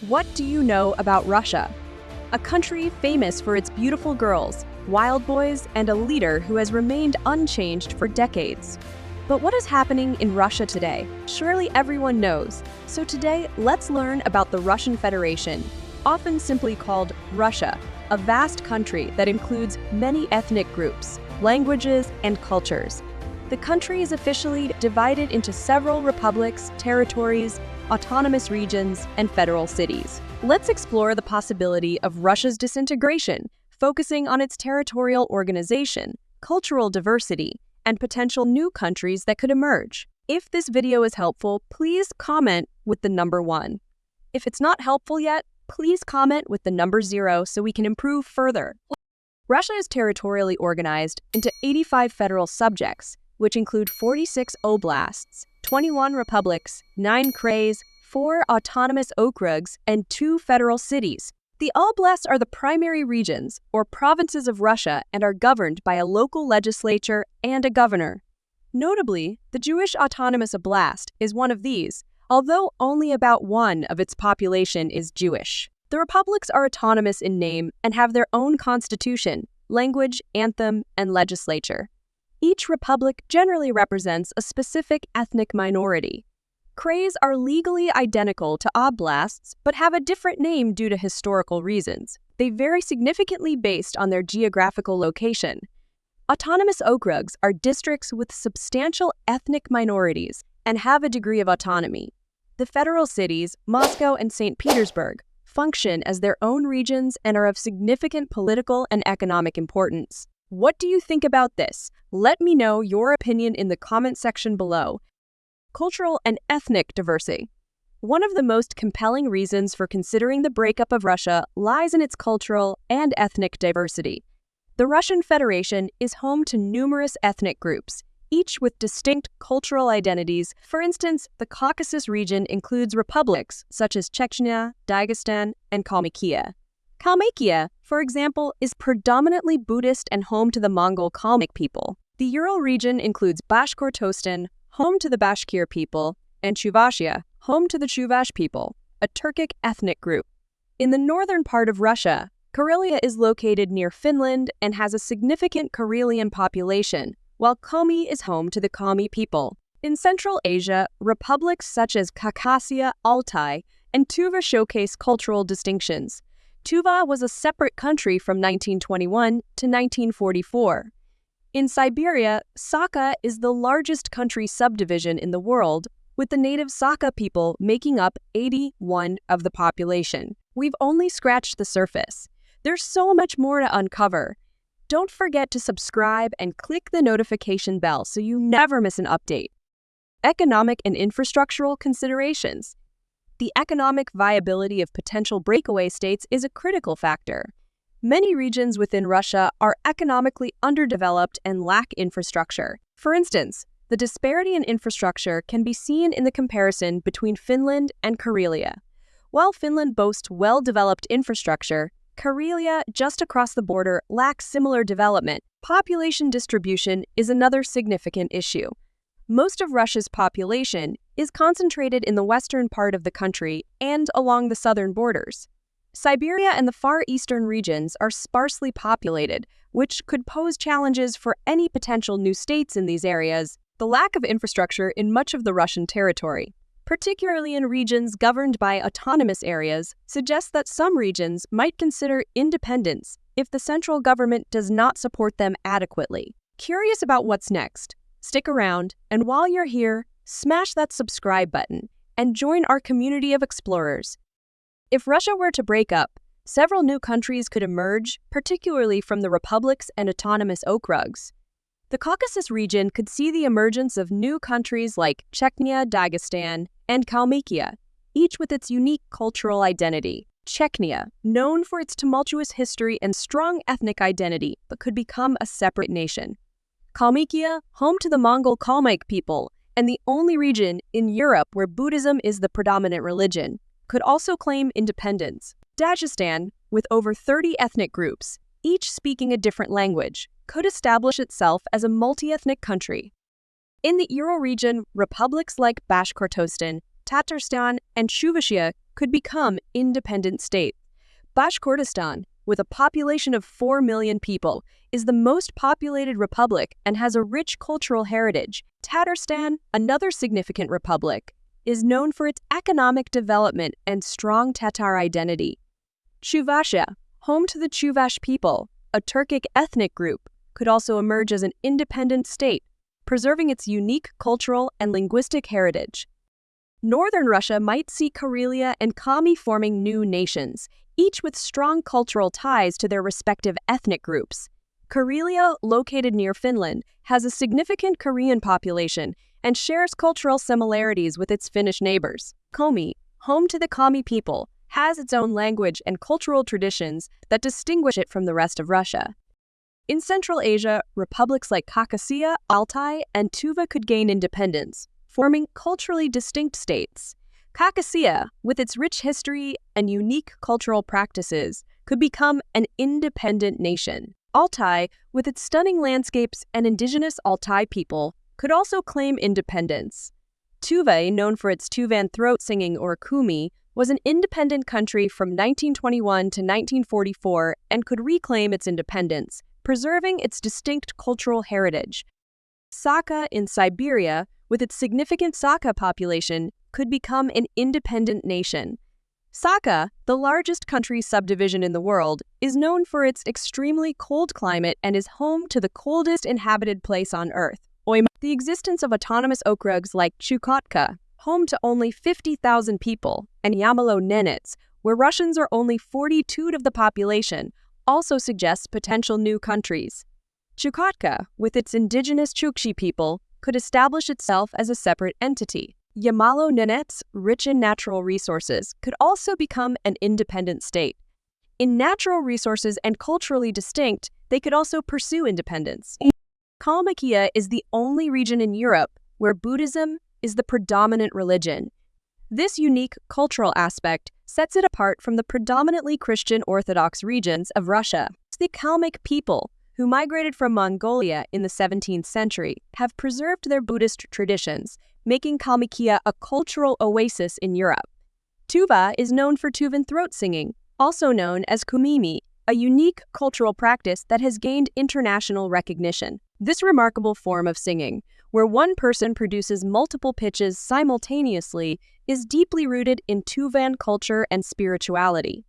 What do you know about Russia? A country famous for its beautiful girls, wild boys, and a leader who has remained unchanged for decades. But what is happening in Russia today? Surely everyone knows. So today, let's learn about the Russian Federation, often simply called Russia, a vast country that includes many ethnic groups, languages, and cultures. The country is officially divided into several republics, territories, autonomous regions, and federal cities. Let's explore the possibility of Russia's disintegration, focusing on its territorial organization, cultural diversity, and potential new countries that could emerge. If this video is helpful, please comment with the number 1. If it's not helpful yet, please comment with the number 0 so we can improve further. Russia is territorially organized into 85 federal subjects, which include 46 oblasts, 21 republics, 9 krays, 4 autonomous okrugs, and 2 federal cities. The oblasts are the primary regions, or provinces of Russia, and are governed by a local legislature and a governor. Notably, the Jewish Autonomous Oblast is one of these, although only about 1% of its population is Jewish. The republics are autonomous in name and have their own constitution, language, anthem, and legislature. Each republic generally represents a specific ethnic minority. Krays are legally identical to oblasts, but have a different name due to historical reasons. They vary significantly based on their geographical location. Autonomous okrugs are districts with substantial ethnic minorities and have a degree of autonomy. The federal cities, Moscow and St. Petersburg, function as their own regions and are of significant political and economic importance. What do you think about this? Let me know your opinion in the comment section below. Cultural and ethnic diversity. One of the most compelling reasons for considering the breakup of Russia lies in its cultural and ethnic diversity. The Russian Federation is home to numerous ethnic groups, each with distinct cultural identities. For instance, the Caucasus region includes republics such as Chechnya, Dagestan, and Kalmykia. Kalmykia, for example, is predominantly Buddhist and home to the Mongol Kalmyk people. The Ural region includes Bashkortostan, home to the Bashkir people, and Chuvashia, home to the Chuvash people, a Turkic ethnic group. In the northern part of Russia, Karelia is located near Finland and has a significant Karelian population, while Komi is home to the Komi people. In Central Asia, republics such as Khakassia, Altai, and Tuva showcase cultural distinctions. Tuva was a separate country from 1921 to 1944. In Siberia, Sakha is the largest country subdivision in the world, with the native Sakha people making up 81% of the population. We've only scratched the surface. There's so much more to uncover. Don't forget to subscribe and click the notification bell so you never miss an update. Economic and infrastructural considerations. The economic viability of potential breakaway states is a critical factor. Many regions within Russia are economically underdeveloped and lack infrastructure. For instance, the disparity in infrastructure can be seen in the comparison between Finland and Karelia. While Finland boasts well-developed infrastructure, Karelia, just across the border, lacks similar development. Population distribution is another significant issue. Most of Russia's population is concentrated in the western part of the country and along the southern borders. Siberia and the far eastern regions are sparsely populated, which could pose challenges for any potential new states in these areas. The lack of infrastructure in much of the Russian territory, particularly in regions governed by autonomous areas, suggests that some regions might consider independence if the central government does not support them adequately. Curious about what's next? Stick around, and while you're here, smash that subscribe button and join our community of explorers. If Russia were to break up, several new countries could emerge, particularly from the republics and autonomous okrugs. The Caucasus region could see the emergence of new countries like Chechnya, Dagestan, and Kalmykia, each with its unique cultural identity. Chechnya, known for its tumultuous history and strong ethnic identity, but could become a separate nation. Kalmykia, home to the Mongol Kalmyk people, and the only region in Europe where Buddhism is the predominant religion, could also claim independence. Dagestan, with over 30 ethnic groups, each speaking a different language, could establish itself as a multi-ethnic country. In the Ural region, republics like Bashkortostan, Tatarstan, and Chuvashia could become independent state. Bashkortostan, with a population of 4 million people, is the most populated republic and has a rich cultural heritage. Tatarstan, another significant republic, is known for its economic development and strong Tatar identity. Chuvassia, home to the Chuvash people, a Turkic ethnic group, could also emerge as an independent state, preserving its unique cultural and linguistic heritage. Northern Russia might see Karelia and Komi forming new nations, each with strong cultural ties to their respective ethnic groups. Karelia, located near Finland, has a significant Korean population and shares cultural similarities with its Finnish neighbors. Komi, home to the Komi people, has its own language and cultural traditions that distinguish it from the rest of Russia. In Central Asia, republics like Khakassia, Altai, and Tuva could gain independence, forming culturally distinct states. Khakassia, with its rich history and unique cultural practices, could become an independent nation. Altai, with its stunning landscapes and indigenous Altai people, could also claim independence. Tuva, known for its Tuvan throat singing or Kumi, was an independent country from 1921 to 1944 and could reclaim its independence, preserving its distinct cultural heritage. Sakha in Siberia, with its significant Sakha population, could become an independent nation. Sakha, the largest country subdivision in the world, is known for its extremely cold climate and is home to the coldest inhabited place on Earth. The existence of autonomous okrugs like Chukotka, home to only 50,000 people, and Yamalo-Nenets, where Russians are only 42% of the population, also suggests potential new countries. Chukotka, with its indigenous Chukchi people, could establish itself as a separate entity. Yamalo-Nenets, rich in natural resources, could also become an independent state. In natural resources and culturally distinct, they could also pursue independence. Kalmykia is the only region in Europe where Buddhism is the predominant religion. This unique cultural aspect sets it apart from the predominantly Christian Orthodox regions of Russia. The Kalmyk people, who migrated from Mongolia in the 17th century, have preserved their Buddhist traditions, making Kalmykia a cultural oasis in Europe. Tuva is known for Tuvan throat singing, also known as kumimi, a unique cultural practice that has gained international recognition. This remarkable form of singing, where one person produces multiple pitches simultaneously, is deeply rooted in Tuvan culture and spirituality.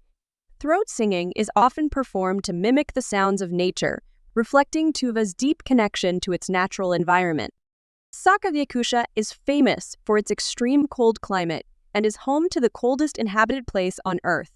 Throat singing is often performed to mimic the sounds of nature, reflecting Tuva's deep connection to its natural environment. Sakha is famous for its extreme cold climate and is home to the coldest inhabited place on Earth,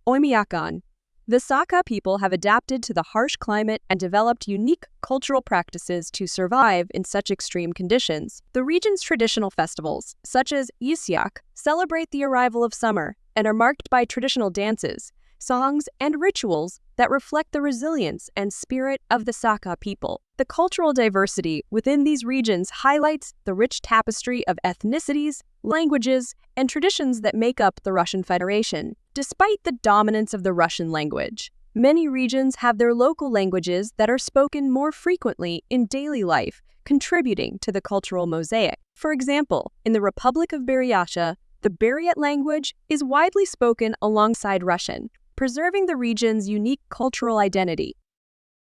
Oymyakon. The Sakha people have adapted to the harsh climate and developed unique cultural practices to survive in such extreme conditions. The region's traditional festivals, such as Yisyak, celebrate the arrival of summer and are marked by traditional dances, songs, and rituals that reflect the resilience and spirit of the Sakha people. The cultural diversity within these regions highlights the rich tapestry of ethnicities, languages, and traditions that make up the Russian Federation. Despite the dominance of the Russian language, many regions have their local languages that are spoken more frequently in daily life, contributing to the cultural mosaic. For example, in the Republic of Buryatia, the Buryat language is widely spoken alongside Russian, preserving the region's unique cultural identity.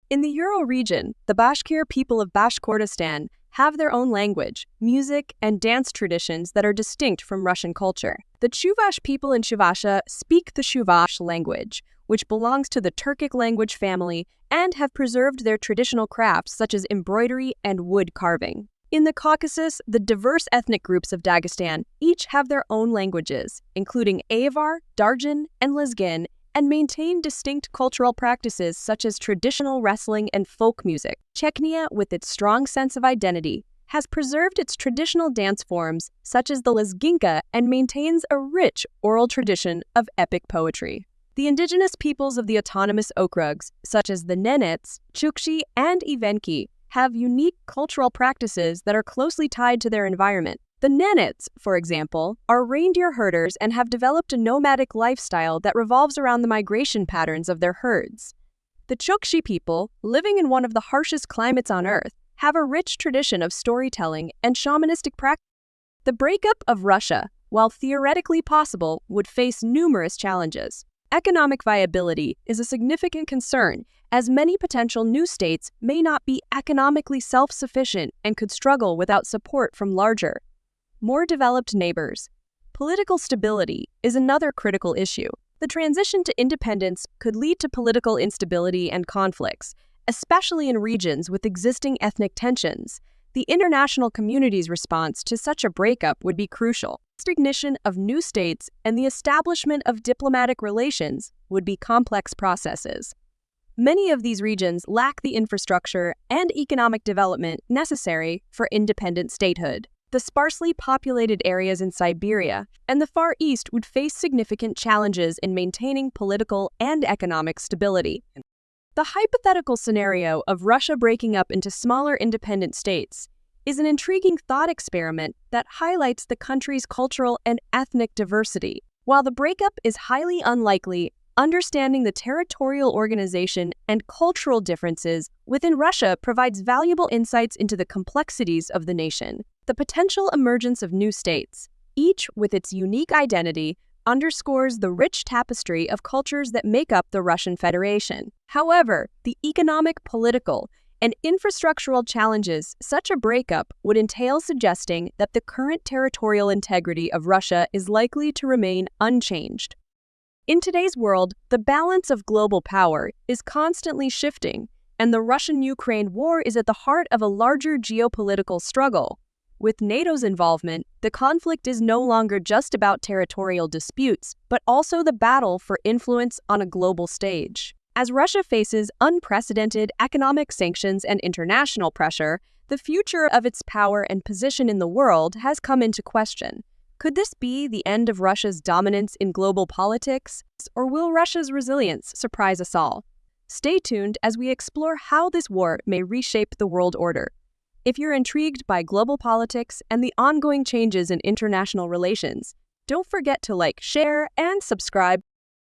In the Ural region, the Bashkir people of Bashkortostan have their own language, music, and dance traditions that are distinct from Russian culture. The Chuvash people in Chuvassia speak the Chuvash language, which belongs to the Turkic language family, and have preserved their traditional crafts such as embroidery and wood carving. In the Caucasus, the diverse ethnic groups of Dagestan each have their own languages, including Avar, Darjan, and Lezgin, and maintain distinct cultural practices such as traditional wrestling and folk music. Chechnya, with its strong sense of identity, has preserved its traditional dance forms such as the Lezginka and maintains a rich oral tradition of epic poetry. The indigenous peoples of the autonomous okrugs, such as the Nenets, Chukchi, and Evenki, have unique cultural practices that are closely tied to their environment. The Nenets, for example, are reindeer herders and have developed a nomadic lifestyle that revolves around the migration patterns of their herds. The Chukchi people, living in one of the harshest climates on Earth, have a rich tradition of storytelling and shamanistic practice. The breakup of Russia while theoretically possible, would face numerous challenges. Economic viability is a significant concern, as many potential new states may not be economically self-sufficient and could struggle without support from larger, more developed neighbors. Political stability is another critical issue. The transition to independence could lead to political instability and conflicts, especially in regions with existing ethnic tensions. The international community's response to such a breakup would be crucial. Recognition of new states and the establishment of diplomatic relations would be complex processes. Many of these regions lack the infrastructure and economic development necessary for independent statehood. The sparsely populated areas in Siberia and the Far East would face significant challenges in maintaining political and economic stability. The hypothetical scenario of Russia breaking up into smaller independent states is an intriguing thought experiment that highlights the country's cultural and ethnic diversity. While the breakup is highly unlikely, understanding the territorial organization and cultural differences within Russia provides valuable insights into the complexities of the nation. The potential emergence of new states, each with its unique identity, underscores the rich tapestry of cultures that make up the Russian Federation. However, the economic, political, and infrastructural challenges such a breakup would entail suggesting that the current territorial integrity of Russia is likely to remain unchanged. In today's world, the balance of global power is constantly shifting, and the Russian-Ukraine war is at the heart of a larger geopolitical struggle. With NATO's involvement, the conflict is no longer just about territorial disputes, but also the battle for influence on a global stage. As Russia faces unprecedented economic sanctions and international pressure, the future of its power and position in the world has come into question. Could this be the end of Russia's dominance in global politics, or will Russia's resilience surprise us all? Stay tuned as we explore how this war may reshape the world order. If you're intrigued by global politics and the ongoing changes in international relations, don't forget to like, share, and subscribe